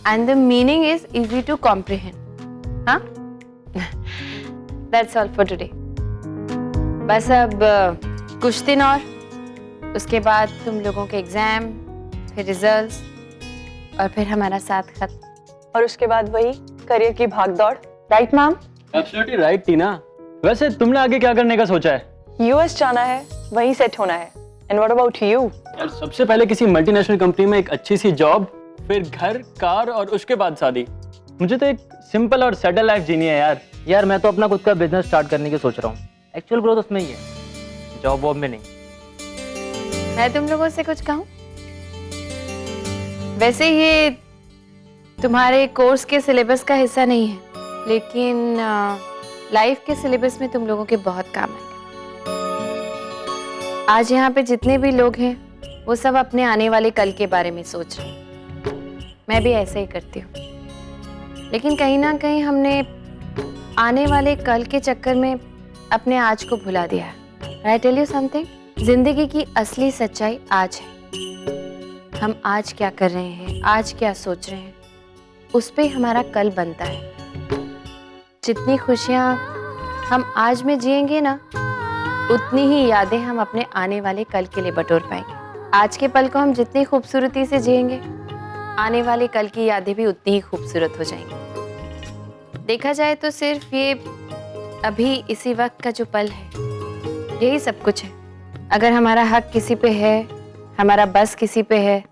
and the meaning is easy to comprehend. हाँ? That's all for today. बस अब कुछ दिन और उसके बाद तुम लोगों के एग्जाम, फिर रिजल्ट्स और फिर हमारा साथ खत्म और उसके बाद वही करियर की भागदौड़। Right ma'am? एब्सोल्युटली राइट टीना। वैसे तुमने आगे क्या करने का सोचा है? यूएस जाना है, वहीं सेट होना है। And what about you? यार सबसे पहले किसी मल्टीनेशनल कंपनी में एक अच्छी सी जॉब, फिर घर, कार और उसके बाद शादी। मुझे तो एक सिंपल और सेटल लाइफ जीनी है यार। यार मैं तो अपना खुद का बिजनेस स्टार्ट करने की सोच रहा हूँ। एक्चुअल ग्रोथ उसमें ही है, जॉब वॉब में नहीं। मैं तुम लोगों से कुछ कहूँ? वैसे ये तुम्हारे कोर्स के सिलेबस का हिस्सा नहीं है, लेकिन लाइफ के सिलेबस में तुम लोगों के बहुत काम आएगा। आज यहाँ पे जितने भी लोग हैं वो सब अपने आने वाले कल के बारे में सोच रहे हैं। मैं भी ऐसे ही करती हूँ, लेकिन कहीं ना कहीं हमने आने वाले कल के चक्कर में अपने आज को भुला दिया है। आई टेल यू समथिंग, जिंदगी की असली सच्चाई आज है। हम आज क्या कर रहे हैं, आज क्या सोच रहे हैं, उस पे हमारा कल बनता है। जितनी खुशियाँ हम आज में जिएंगे ना, उतनी ही यादें हम अपने आने वाले कल के लिए बटोर पाएंगे। आज के पल को हम जितनी खूबसूरती से जिएंगे, आने वाले कल की यादें भी उतनी ही खूबसूरत हो जाएंगी। देखा जाए तो सिर्फ ये अभी इसी वक्त का जो पल है, यही सब कुछ है। अगर हमारा हक किसी पे है, हमारा बस किसी पे है,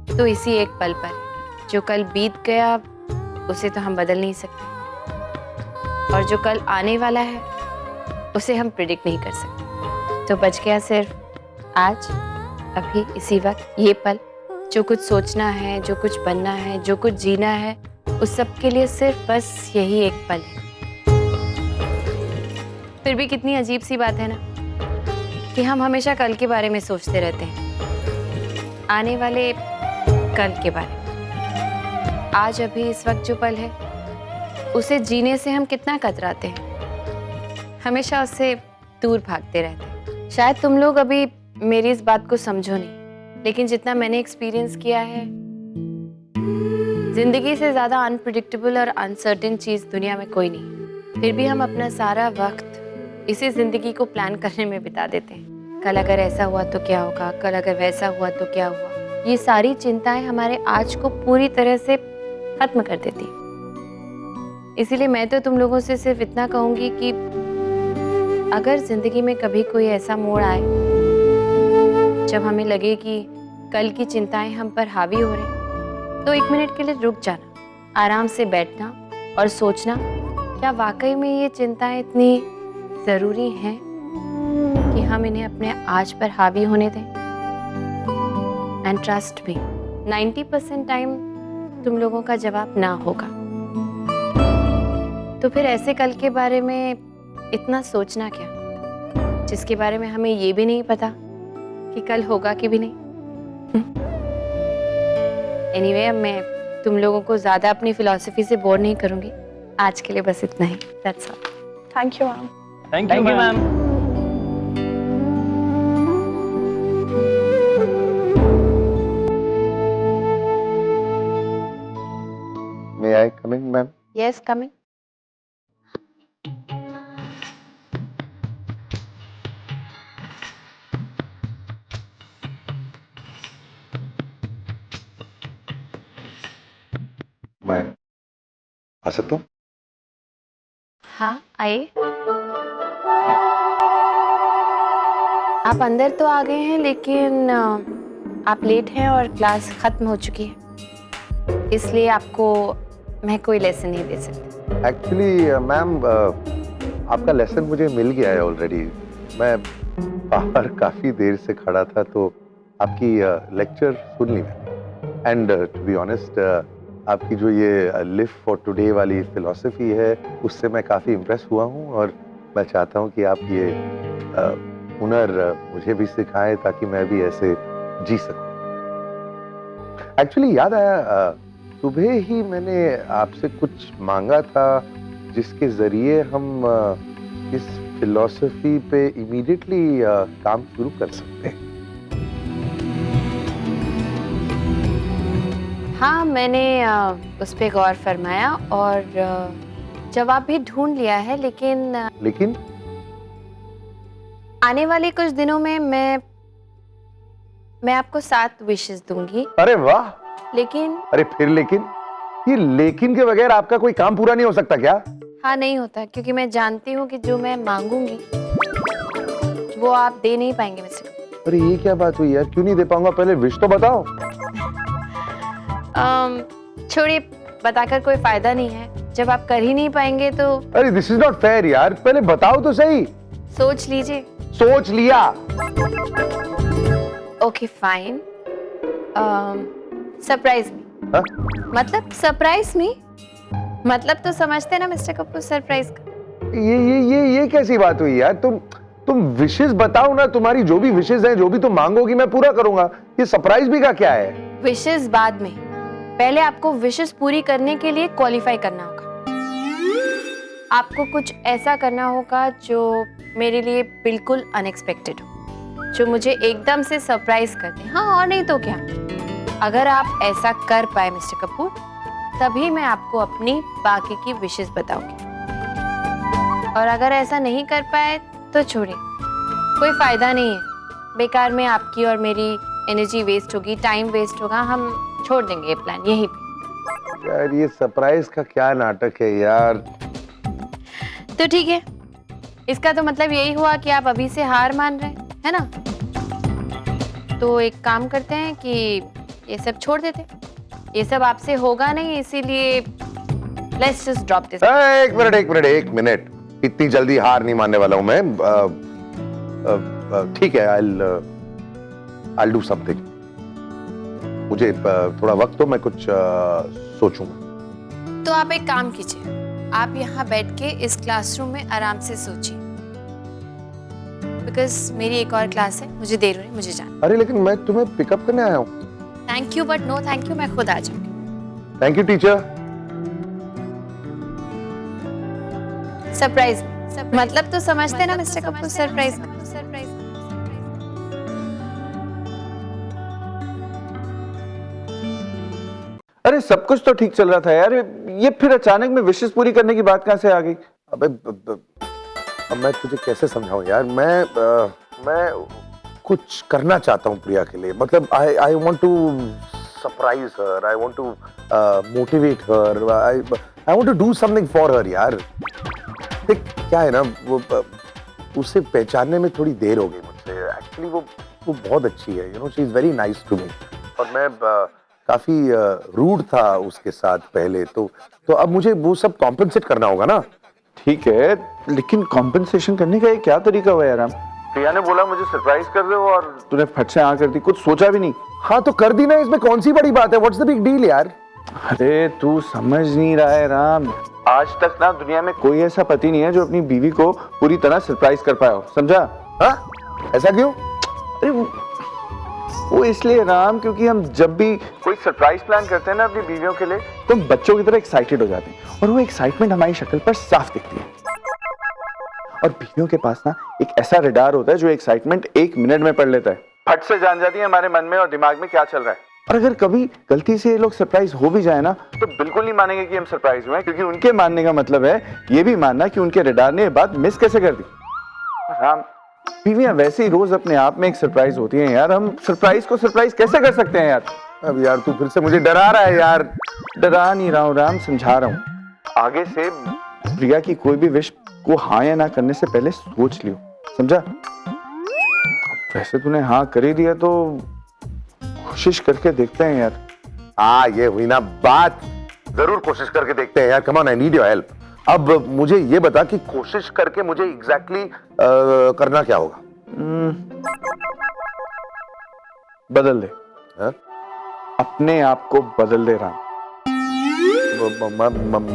तो इसी एक पल पर है। जो कल बीत गया उसे तो हम बदल नहीं सकते, और जो कल आने वाला है उसे हम प्रिडिक्ट नहीं कर सकते। तो बच गया सिर्फ आज, अभी इसी वक्त ये पल। जो कुछ सोचना है, जो कुछ बनना है, जो कुछ जीना है, उस सब के लिए सिर्फ बस यही एक पल है। फिर भी कितनी अजीब सी बात है ना कि हम हमेशा कल के बारे में सोचते रहते हैं, आने वाले कल के बारे में। आज अभी इस वक्त जो पल है, उसे जीने से हम कितना कतराते हैं, हमेशा उससे दूर भागते रहते हैं। शायद तुम लोग अभी मेरी इस बात को समझो नहीं, लेकिन जितना मैंने एक्सपीरियंस किया है, जिंदगी से ज़्यादा अनप्रिडिक्टेबल और अनसर्टेन चीज़ दुनिया में कोई नहीं। फिर भी हम अपना सारा वक्त इसी जिंदगी को प्लान करने में बिता देते हैं। कल अगर ऐसा हुआ तो क्या होगा, कल अगर वैसा हुआ तो क्या हुआ। ये सारी चिंताएं हमारे आज को पूरी तरह से खत्म कर देती हैं। इसीलिए मैं तो तुम लोगों से सिर्फ इतना कहूँगी कि अगर जिंदगी में कभी कोई ऐसा मोड़ आए जब हमें लगे कि कल की चिंताएं हम पर हावी हो रही, तो 1 मिनट के लिए रुक जाना, आराम से बैठना और सोचना, क्या वाकई में ये चिंताएं इतनी ज़रूरी हैं कि हम इन्हें अपने आज पर हावी होने दें। एंड ट्रस्ट मी, 90% टाइम तुम लोगों का जवाब ना होगा। तो फिर ऐसे कल के बारे में इतना सोचना क्या, जिसके बारे में हमें ये भी नहीं पता कि कल होगा कि भी नहीं। एनीवे, अब मैं तुम लोगों को ज़्यादा अपनी फिलॉसफी से बोर नहीं करूँगी। आज के लिए बस इतना ही। That's all. Thank you ma'am. Thank you ma'am. May I come in, ma'am? Yes, coming. मैं आ सकता हूँ? हाँ, आइए। आप अंदर तो आ गए हैं, लेकिन आप लेट हैं और क्लास खत्म हो चुकी है, इसलिए आपको मैं कोई लेसन नहीं दे सकती। एक्चुअली मैम, आपका लेसन मुझे मिल गया है ऑलरेडी। मैं बाहर काफ़ी देर से खड़ा था, तो आपकी लेक्चर सुन ली मैंने। एंड टू बी ऑनेस्ट, आपकी जो ये लिव फॉर टुडे वाली फिलॉसफी है, उससे मैं काफ़ी इम्प्रेस हुआ हूँ, और मैं चाहता हूँ कि आप ये हुनर मुझे भी सिखाएं ताकि मैं भी ऐसे जी सकूं। एक्चुअली याद आया, सुबह ही मैंने आपसे कुछ मांगा था जिसके जरिए हम इस फिलॉसफी पे इमीडिएटली काम शुरू कर सकते हैं। हाँ, मैंने उस पे गौर फरमाया और जवाब भी ढूंढ लिया है, लेकिन लेकिन आने वाले कुछ दिनों में मैं आपको 7 विशेस दूंगी, अरे वाह, लेकिन अरे फिर लेकिन, ये लेकिन के बगैर आपका कोई काम पूरा नहीं हो सकता क्या? हाँ, नहीं होता, क्योंकि मैं जानती हूँ कि जो मैं मांगूंगी वो आप दे नहीं पाएंगे मिस्टर। अरे ये क्या बात हुई यार, क्यों नहीं दे पाऊंगा? पहले विश तो बताओ। छोड़िए, बताकर कोई फायदा नहीं है, जब आप कर ही नहीं पाएंगे तो अरे दिस इज नॉट फेयर यार, पहले बताओ तो सही। सोच लीजिए। सोच लिया। Okay fine, surprise me. हाँ? मतलब सरप्राइज मी, मतलब तो समझते ना मिस्टर कपूर, सरप्राइज का। ये कैसी बात हुई यार? तुम विशेस बताओ ना, तुम्हारी जो भी विशेस हैं, जो भी तुम मांगोगी मैं पूरा करूंगा। ये सरप्राइज भी का क्या है? विशेस बाद में, पहले आपको विशेस पूरी करने के लिए क्वालिफाई करना होगा। आपको कुछ ऐसा करना होगा जो मेरे लिए बिल्कुल अनएक्सपेक्टेड हो, जो मुझे एकदम से सरप्राइज कर दे। हाँ, और नहीं तो क्या। अगर आप ऐसा कर पाए मिस्टर कपूर, तभी मैं आपको अपनी बाकी की विशेस बताऊंगी, और अगर ऐसा नहीं कर पाए तो छोड़िए, कोई फायदा नहीं है। बेकार में आपकी और मेरी एनर्जी वेस्ट होगी, टाइम वेस्ट होगा। हम छोड़ देंगे ये प्लान यहीं पे। यार ये सरप्राइज का क्या नाटक है यार? तो ठीक है, इसका तो मतलब यही हुआ कि आप अभी से हार मान रहे हैं, है ना? तो एक काम करते हैं कि ये सब छोड़ देते, ये सब आपसे होगा नहीं, इसीलिए लेट्स जस्ट ड्रॉप दिस। एक मिनट, इतनी जल्दी हार नहीं मानने वाला हूं मैं। ठीक है, I'll do something। मुझे थोड़ा वक्त दो, मैं कुछ सोचूंगा। तो आप एक काम कीजिए, आप यहाँ बैठ के इस क्लासरूम में आराम से सोचिए, बिकॉज मेरी एक और क्लास है, मुझे देर हो रही है, मुझे जाना। अरे लेकिन मैं तुम्हें पिकअप करने आया हूँ। Thank you but no thank you, मैं खुद आ जाऊंगी। Thank you teacher. सरप्राइज मतलब तो समझते ना मिस्टर कपूर, सरप्राइज। अरे सब कुछ तो ठीक चल रहा था यार, ये फिर अचानक में विशेष पूरी करने की बात कहां से आ गई? अबे अब मैं तुझे कैसे समझाऊं यार? मैं कुछ करना चाहता हूं प्रिया के लिए। मतलब I want to surprise her, I want to motivate her, I want to do something for her यार। देख क्या है ना, वो उसे पहचानने में थोड़ी देर हो गई मुझसे। एक्चुअली वो बहुत अच्छी है, you know, she is very nice to me. और मैं काफी रूड था उसके साथ पहले, तो अब मुझे वो सब कॉम्पेंसेट करना होगा ना। ठीक है, लेकिन कॉम्पेंसेशन करने का ये क्या तरीका हुआ यार? प्रिया ने बोला मुझे सरप्राइज कर दो और तूने फट से हाँ कर दी, कुछ सोचा भी नहीं। हाँ तो कर दी ना, इसमें कौन सी बड़ी बात है? व्हाट्स द बिग डील यार? अरे तू समझ नहीं रहा है राम, आज तक ना दुनिया में कोई ऐसा पति नहीं है जो अपनी बीवी को पूरी तरह सरप्राइज कर पाया हो, समझा? हाँ, ऐसा क्यों? अरे वो इसलिए राम, क्योंकि हम जब भी कोई सरप्राइज प्लान करते हैं ना अपनी बीवियों के लिए, तो हम बच्चों की तरह एक्साइटेड हो जाते हैं, और वो एक्साइटमेंट हमारी शक्ल पर साफ दिखती है। और बीवियों के पास ना एक ऐसा रडार होता है जो एक्साइटमेंट 1 मिनट में पढ़ लेता है, फट से जान जाती है हमारे मन में और दिमाग में क्या चल रहा है। और अगर कभी गलती से ये लोग सरप्राइज हो भी जाए ना, तो बिल्कुल नहीं मानेंगे कि हम सरप्राइज हुए हैं, क्योंकि उनके मानने का मतलब है ये भी मानना कि उनके रडार ने ये बात मिस कैसे कर दी। राम, बीवियां वैसे ही रोज अपने आप में एक सरप्राइज होती हैं यार, हम सरप्राइज को सरप्राइज कैसे कर सकते हैं यार? अब यार तू फिर से मुझे डरा रहा है यार। डरा नहीं रहा हूँ राम, समझा रहा हूँ। आगे से प्रिया की कोई भी विश को हाँ या ना करने से पहले सोच लियो, समझा? वैसे तूने हाँ कर ही दिया तो कोशिश करके देखते हैं यार। हाँ ये हुई ना बात, जरूर कोशिश करके देखते हैं यार। Come on, I need your help. अब मुझे ये बता कि कोशिश करके मुझे एग्जैक्टली करना क्या होगा? बदल दे। हाँ? अपने आप को बदल दे राम।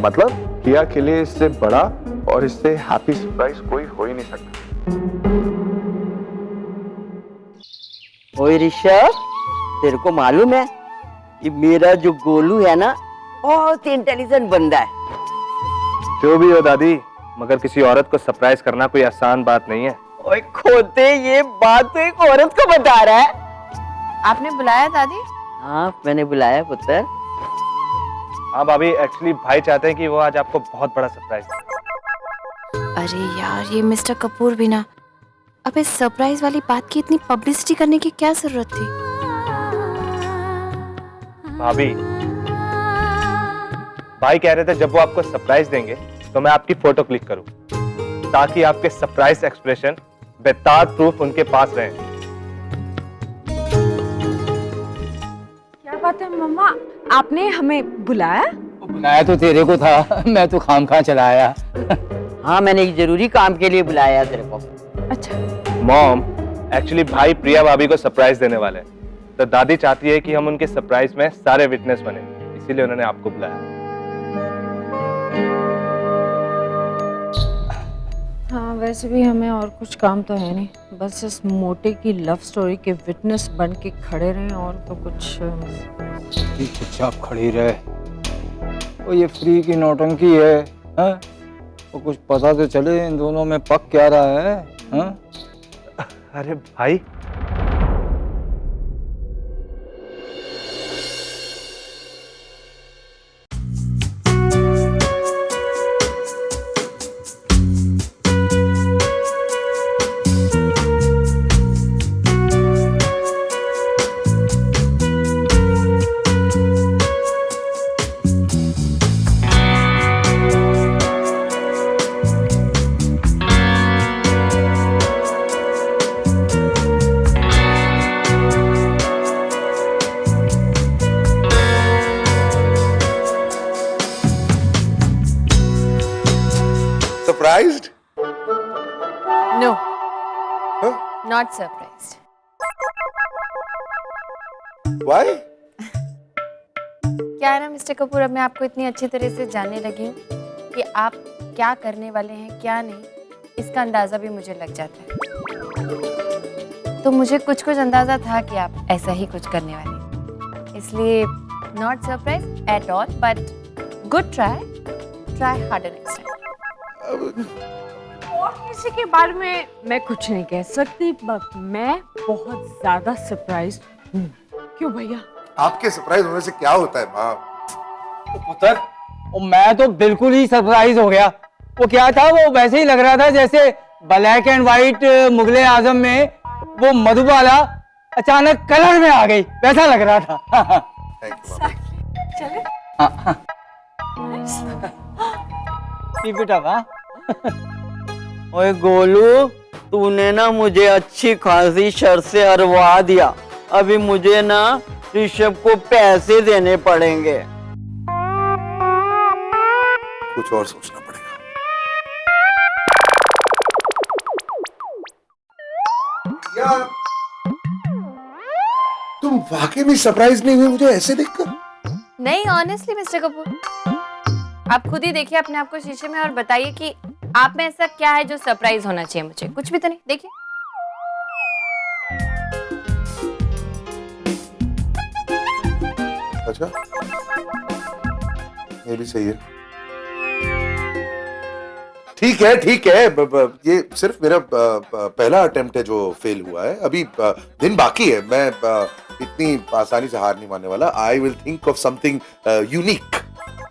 मतलब? प्रिया के लिए इससे बड़ा और इससे हैप्पी सरप्राइज कोई हो ही नहीं सकता। ओए ऋषभ, तेरे को मालूम है कि मेरा जो गोलू है ना, बहुत इंटेलिजेंट बंदा है। जो भी हो दादी, मगर किसी औरत को सरप्राइज करना कोई आसान बात नहीं है। ओए खोते, ये बात तो एक औरत को बता रहा है। आपने बुलाया दादी? हाँ मैंने बुलाया पुत्र। हाँ भाभी, एक्चुअली भाई चाहते हैं कि वो आज आपको बहुत बड़ा सरप्राइज दें। अरे यार, ये मिस्टर कपूर भी ना, अब इस सरप्राइज वाली बात की इतनी पब्लिसिटी करने की क्या जरूरत थी? भाभी, भाई कह रहे थे जब वो आपको सरप्राइज देंगे तो मैं आपकी फोटो क्लिक करूं, ताकि आपके सरप्राइज एक्सप्रेशन बेताद प्रूफ उनके पास रहे। क्या बात है मम्मा, आपने हमें बुलाया? बुलाया तो तेरे को था, मैं तो खामखा चला आया। हाँ, मैंने एक जरूरी काम के लिए बुलाया तेरे को। अच्छा, मॉम, एक्चुअली भाई प्रिया भाभी को सरप्राइज देने वाले हैं, तो दादी चाहती है कि हम उनके सरप्राइज में सारे विटनेस बने, इसीलिए उन्होंने आपको बुलाया। हाँ वैसे भी हमें और कुछ काम तो है नहीं, बस इस मोटे की लव स्टोरी के विटनेस बन के खड़े रहें और तो कुछ। चुपचाप खड़ी रहे। वो ये फ्री की नौटंकी है, हाँ? वो कुछ पता तो चले इन दोनों में पक क्या रहा है, हाँ? अरे भाई, surprised? No, Huh? Not surprised. Why? क्या है ना मिस्टर कपूर, अब मैं आपको इतनी अच्छी तरह से जानने लगी हूँ कि आप क्या करने वाले हैं क्या नहीं, इसका अंदाज़ा भी मुझे लग जाता है। तो मुझे कुछ अंदाज़ा था कि आप ऐसा ही कुछ करने वाले हैं, इसलिए not surprise at all, but good try harder next time. और किसी के बारे में मैं कुछ नहीं कह सकती, बट मैं बहुत ज्यादा सरप्राइज हूँ। क्यों भैया? आपके सरप्राइज होने से क्या होता है माँ? पुत्र, वो मैं तो बिल्कुल ही सरप्राइज हो गया। वो क्या था, वो वैसे ही लग रहा था जैसे ब्लैक एंड व्हाइट मुगले आजम में वो मधुबाला अचानक कलर में आ गई, वैसा लग रहा था। Thank you, मामा। चले Keep it up, हाँ? ओए गोलू, तूने ना मुझे अच्छी खासी शर्त से हरवा दिया। अभी मुझे ना ऋषभ को पैसे देने पड़ेंगे। कुछ और सोचना पड़ेगा। यार, तुम वाकई में सरप्राइज नहीं हुई मुझे ऐसे देखकर? नहीं, ऑनेस्टली मिस्टर कपूर, आप खुद ही देखिए अपने आप को शीशे में और बताइए कि आप में ऐसा क्या है जो सरप्राइज होना चाहिए मुझे। कुछ भी तो नहीं, देखिए। अच्छा, ये भी सही है। ठीक है ठीक है, ये सिर्फ मेरा पहला अटेम्प्ट है जो फेल हुआ है। अभी दिन बाकी है, मैं इतनी आसानी से हार नहीं मानने वाला। I will think of something unique.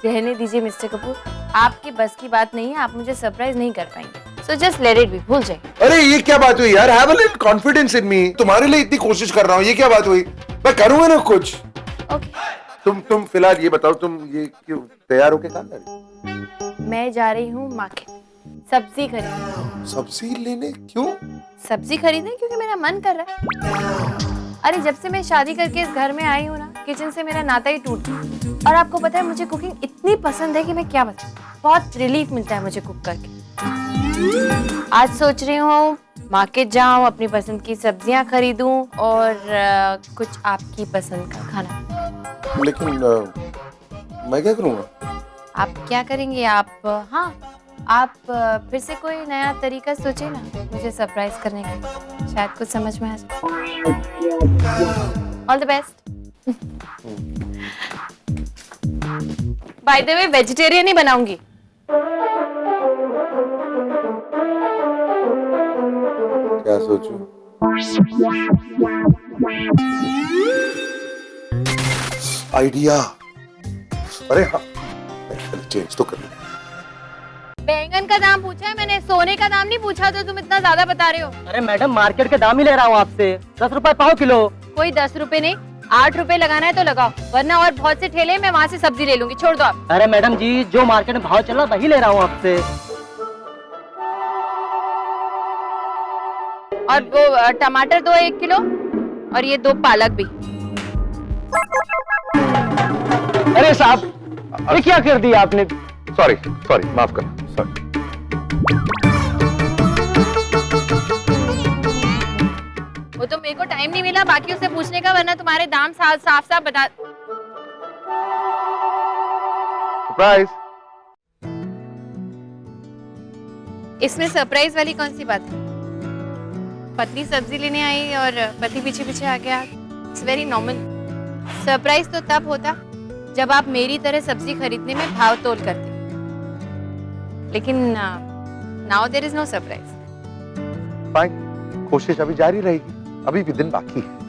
रहने दीजिए मिस्टर कपूर, आपकी बस की बात नहीं है, आप मुझे सरप्राइज नहीं कर पाएंगे। So just let it be, भूल जाइए। अरे ये क्या बात हुई यार? Have a little confidence in me. तुम्हारे लिए इतनी कोशिश कर रहा हूँ, ये क्या बात हुई? मैं करूंगा ना कुछ। ओके, तुम फिलहाल ये बताओ, तुम ये क्यों तैयार होके कहाँ जा रही? मैं जा रही हूँ मार्केट सब्जी खरीदने। सब्जी लेने? क्यों? सब्जी खरीदने क्योंकि मेरा मन कर रहा है। अरे जब से मैं शादी करके इस घर में आई हूँ ना, किचन से मेरा नाता ही टूट गया। और आपको पता है मुझे कुकिंग इतनी पसंद है कि मैं क्या बताऊँ, बहुत रिलीफ मिलता है मुझे कुक करके। आज सोच रही हूँ मार्केट जाऊँ, अपनी पसंद की सब्जियाँ खरीदूँ और कुछ आपकी पसंद का खाना। लेकिन मैं क्या करूँगा? आप क्या करेंगे? आप हाँ, आप फिर से कोई नया तरीका सोचे ना मुझे सरप्राइज करने का, शायद कुछ समझ में आ जाए। All the best. By the way, vegetarian ही बनाऊंगी। क्या सोचूं? आइडिया। अरे हाँ, पहले चेंज तो कर लो। बैंगन का दाम पूछा है मैंने, सोने का दाम नहीं पूछा, तो तुम इतना ज्यादा बता रहे हो। अरे मैडम मार्केट के दाम ही ले रहा हूँ आपसे, 10 रुपए पाव किलो। कोई 10 रुपए नहीं, 8 रुपए लगाना है तो लगाओ, वरना और बहुत से ठेले मैं वहाँ से सब्जी ले लूंगी, छोड़ दो आप। अरे मैडम जी जो मार्केट में भाव चल रहा वही ले रहा हूँ आपसे। और वो टमाटर दो 1 किलो, और ये 2 पालक भी। अरे साहब, ये क्या कर दिया आपने? सॉरी सॉरी, माफ करना, सॉरी। वो तो मेरे को टाइम नहीं मिला बाकी उससे पूछने का, वरना तुम्हारे दाम साफ साफ बता। सरप्राइज। इसमें सरप्राइज वाली कौन सी बात है? पत्नी सब्जी लेने आई और पति पीछे पीछे आ गया, इट्स वेरी नॉर्मल। सरप्राइज तो तब होता जब आप मेरी तरह सब्जी खरीदने में भाव तोल करते, लेकिन now there is no surprise. Fine, कोशिश अभी जारी रहेगी, अभी भी दिन बाकी है।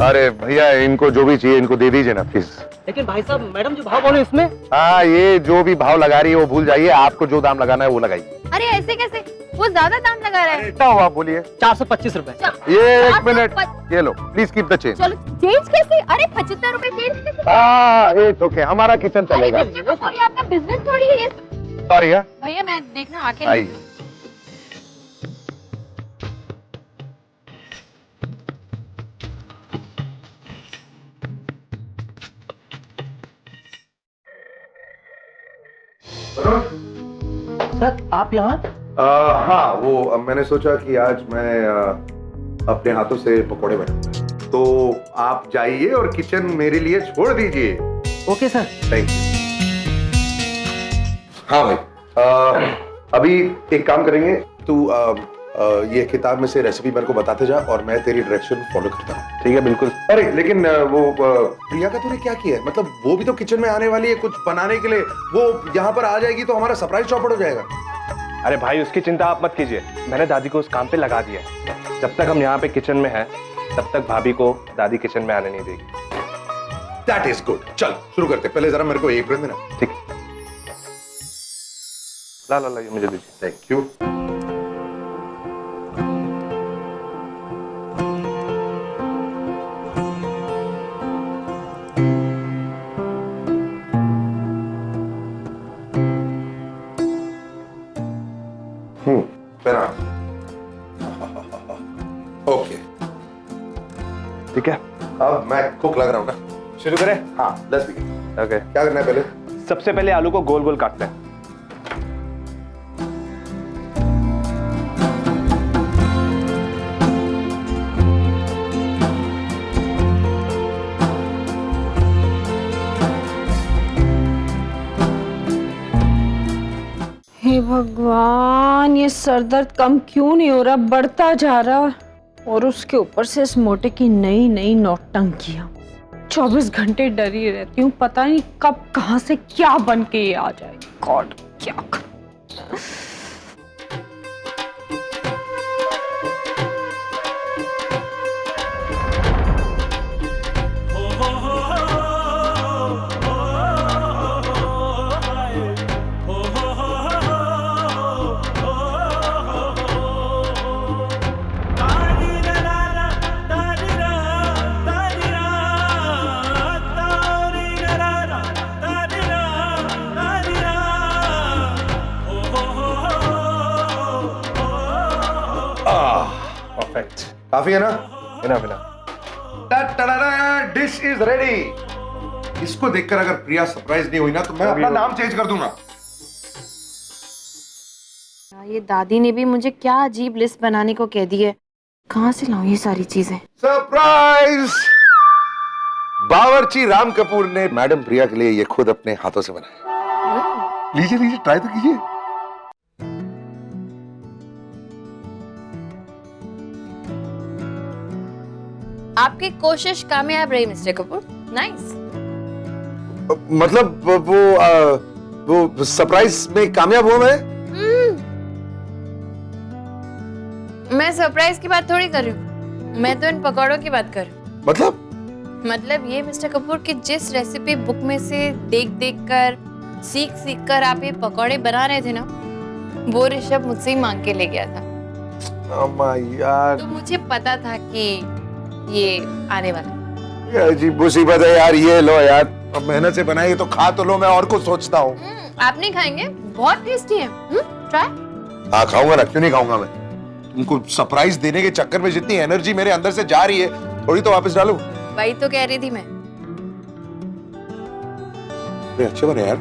अरे भैया, इनको जो भी चाहिए इनको दे दीजिए ना प्लीज। लेकिन भाई साहब मैडम जो भाव बोले इसमें। हाँ, ये जो भी भाव लगा रही है वो भूल जाइए, आपको जो दाम लगाना है वो लगाइए। अरे ऐसे कैसे, वो ज्यादा दाम लगा रहा है। कितना हुआ आप बोलिए? 425 रुपए। ये 1 मिनट, ये लो प्लीज कीप द चेंज। चलो चेंज कैसे? अरे 75 रुपए चेंज कैसे? हाँ, इट्स ओके, हमारा किचन चलेगा। आपका बिजनेस थोड़ी है ये। सॉरी है भैया, मैं देखना आके आइए। सर आप यहाँ? हाँ, वो मैंने सोचा कि आज मैं अपने हाथों से पकोड़े बनाऊंगा, तो आप जाइए और किचन मेरे लिए छोड़ दीजिए। Okay sir. Thank you. हाँ भाई, अभी एक काम करेंगे, तू ये किताब में से रेसिपी मेरे को बताते जा और मैं तेरी डायरेक्शन फॉलो करता हूँ। ठीक है, बिल्कुल। अरे लेकिन वो प्रिया का तूने क्या किया है? मतलब वो भी तो किचन में आने वाली है कुछ बनाने के लिए, वो यहाँ पर आ जाएगी तो हमारा सरप्राइज चौपट हो जाएगा। अरे भाई, उसकी चिंता आप मत कीजिए, मैंने दादी को उस काम पे लगा दिया है। जब तक हम यहाँ पे किचन में हैं, तब तक भाभी को दादी किचन में आने नहीं देगी। That is good। चल शुरू करते, पहले जरा मेरे को एप्रन देना। ठीक। ला ला ला, ये मुझे दीजिए। Thank you. पहना। ओके, ठीक है, अब मैं कुक लग रहा हूँ ना। शुरू करें? हाँ, लेट्स बिगिन। ओके। क्या करना है पहले? सबसे पहले आलू को गोल गोल काटते हैं। हे भगवान, ये सर दर्द कम क्यों नहीं हो रहा, बढ़ता जा रहा। और उसके ऊपर से इस मोटे की नई नई नौटंकियां। 24 घंटे डरी रहती हूँ, पता नहीं कब कहाँ से क्या बन के ये आ जाएगी। गॉड, क्या करूं? परफेक्ट। काफी है ना? बिना बिना। Dish is ready. इसको देखकर अगर प्रिया सरप्राइज नहीं हुई ना तो मैं अपना नाम चेंज कर दूंगा। ये दादी ने भी मुझे क्या अजीब लिस्ट बनाने को कह दी है, कहाँ से लाऊं ये सारी चीजें? सरप्राइज! बावर्ची राम कपूर ने मैडम प्रिया के लिए ये खुद अपने हाथों से बनाया। लीजिए लीजिए, ट्राई तो कीजिए। आपकी कोशिश कामयाब रही मिस्टर कपूर, नाइस। मतलब वो सरप्राइज में कामयाब हुआ मैं? मैं सरप्राइज की बात थोड़ी कर रही हूँ, मैं तो इन पकौड़ों की बात कर रही हूँ। मतलब मतलब ये मिस्टर कपूर कि जिस रेसिपी बुक में से देख देख कर सीख सीख कर आप ये पकौड़े बना रहे थे ना, वो ऋषभ मुझसे ही मांग के ले गया था। अम्मा यार, तो मुझे पता था कि ये आने वाला। ये अजीब मुसीबत है यार। ये लो यार, अब मेहनत से बनाई तो खा तो लो, मैं और कुछ सोचता हूँ। आप नहीं खाएंगे? बहुत टेस्टी है। ट्राई। हाँ खाऊंगा ना, क्यों नहीं खाऊंगा मैं। तुमको सरप्राइज देने के चक्कर में जितनी एनर्जी मेरे अंदर से जा रही है, थोड़ी तो वापस डालूं। वही तो कह रही थी मैं। अच्छे बने यार।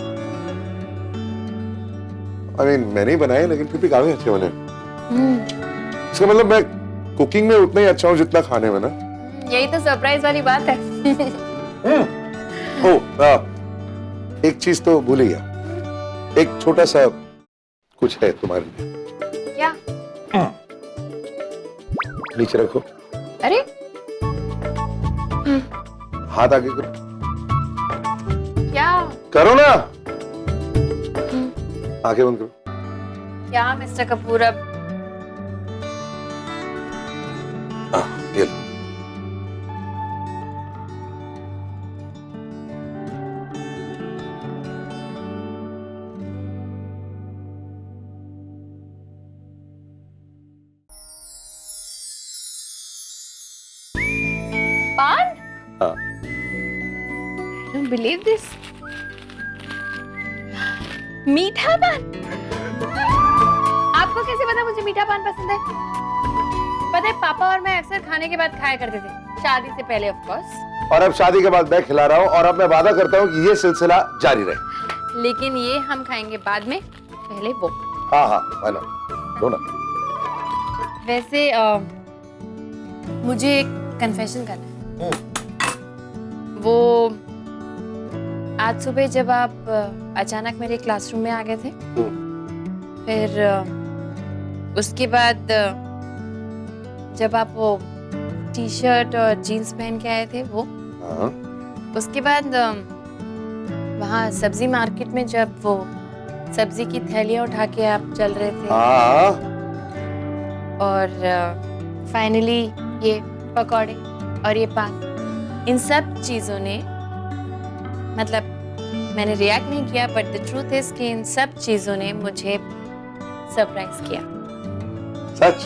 I mean, मैंने ही बनाए, लेकिन फिर भी काफी अच्छे बने। इसका मतलब मैं कुकिंग में उतना ही अच्छा हूँ जितना खाने में ना। यही तो सरप्राइज वाली बात है। एक चीज तो भूल ही गया। एक छोटा सा कुछ है तुम्हारे लिए। क्या? नीचे रखो। अरे हाथ आगे करो। क्या? करो ना। आंखें बंद करो। क्या मिस्टर कपूर? अब ये लो। पान? हाँ। I don't believe this. मीठा पान? आपको कैसे पता मुझे मीठा पान पसंद है? पता है पापा और मैं अक्सर खाने के बाद खाया करते थे, शादी से पहले ऑफ कोर्स। और अब शादी के बाद मैं खिला रहा हूँ, और अब मैं वादा करता हूँ कि ये सिलसिला जारी रहे। लेकिन ये हम खाएंगे बाद में, पहले वो। हाँ हाँ, है ना, दो ना। वैसे मुझे एक कन्फेशन करना है। वो आज सुबह जब आप अचानक मेरे क्लासरूम में आ गए थे, फिर उसके बाद जब आप वो टी शर्ट और जीन्स पहन के आए थे वो, उसके बाद वहाँ सब्जी मार्केट में जब वो सब्जी की थैलियाँ उठा के आप चल रहे थे, और फाइनली ये पकौड़े और ये पान, इन सब चीज़ों ने, मतलब मैंने रिएक्ट नहीं किया, बट द ट्रूथ इज कि इन सब चीज़ों ने मुझे सरप्राइज किया। सच?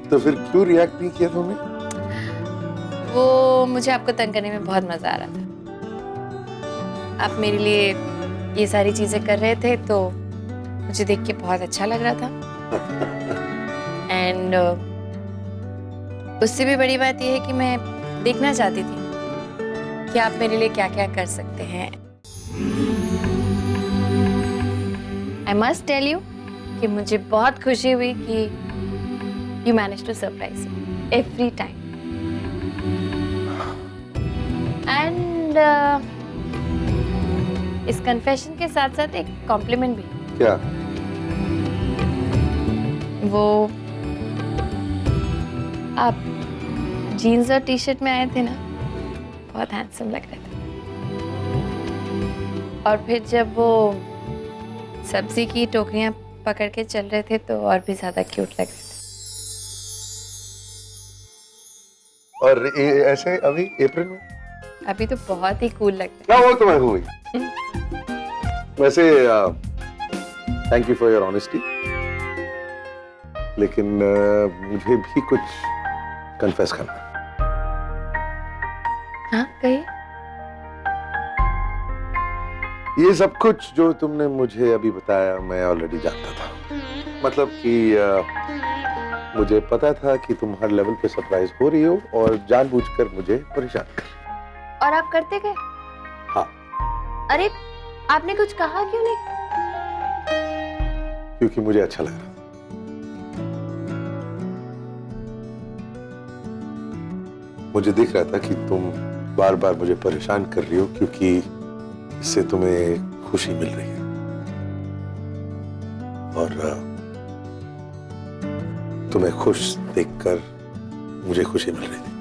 तो फिर क्यों रिएक्ट नहीं किया तुमने? वो मुझे आपको तंग करने में बहुत मजा आ रहा था। आप मेरे लिए ये सारी चीजें कर रहे थे तो मुझे देख के बहुत अच्छा लग रहा था। एंड उससे भी बड़ी बात यह है कि मैं देखना चाहती थी कि आप मेरे लिए क्या क्या कर सकते हैं। आई मस्ट टेल यू कि मुझे बहुत खुशी हुई कि you manage to surprise me every time. And इस कन्फेशन के साथ साथ एक कॉम्प्लीमेंट भी। क्या? वो आप जीन्स और टी शर्ट में आए थे ना, बहुत हैंडसम लग रहे थे। और फिर जब वो सब्जी की टोकरियां पकड़ के चल रहे थे तो और भी ज्यादा क्यूट लग रहे थे। और ऐसे अभी अप्रैल में? अभी तो बहुत ही कूल लगता है। क्या वो तो मैं हुई। वैसे thank you for your honesty, लेकिन मुझे भी कुछ कन्फेस करना है। हाँ कहिए। ये सब कुछ जो तुमने मुझे अभी बताया मैं ऑलरेडी जानता था। मतलब कि मुझे पता था कि तुम हर लेवल पे सरप्राइज हो रही हो और जानबूझकर मुझे परेशान कर। और आप करते गए? हाँ। अरे आपने कुछ कहा क्यों नहीं? क्योंकि मुझे अच्छा लग रहा था। मुझे दिख रहा था कि तुम बार बार मुझे परेशान कर रही हो क्योंकि इससे तुम्हें खुशी मिल रही है, और तुम्हें खुश देखकर मुझे खुशी मिल रही थी।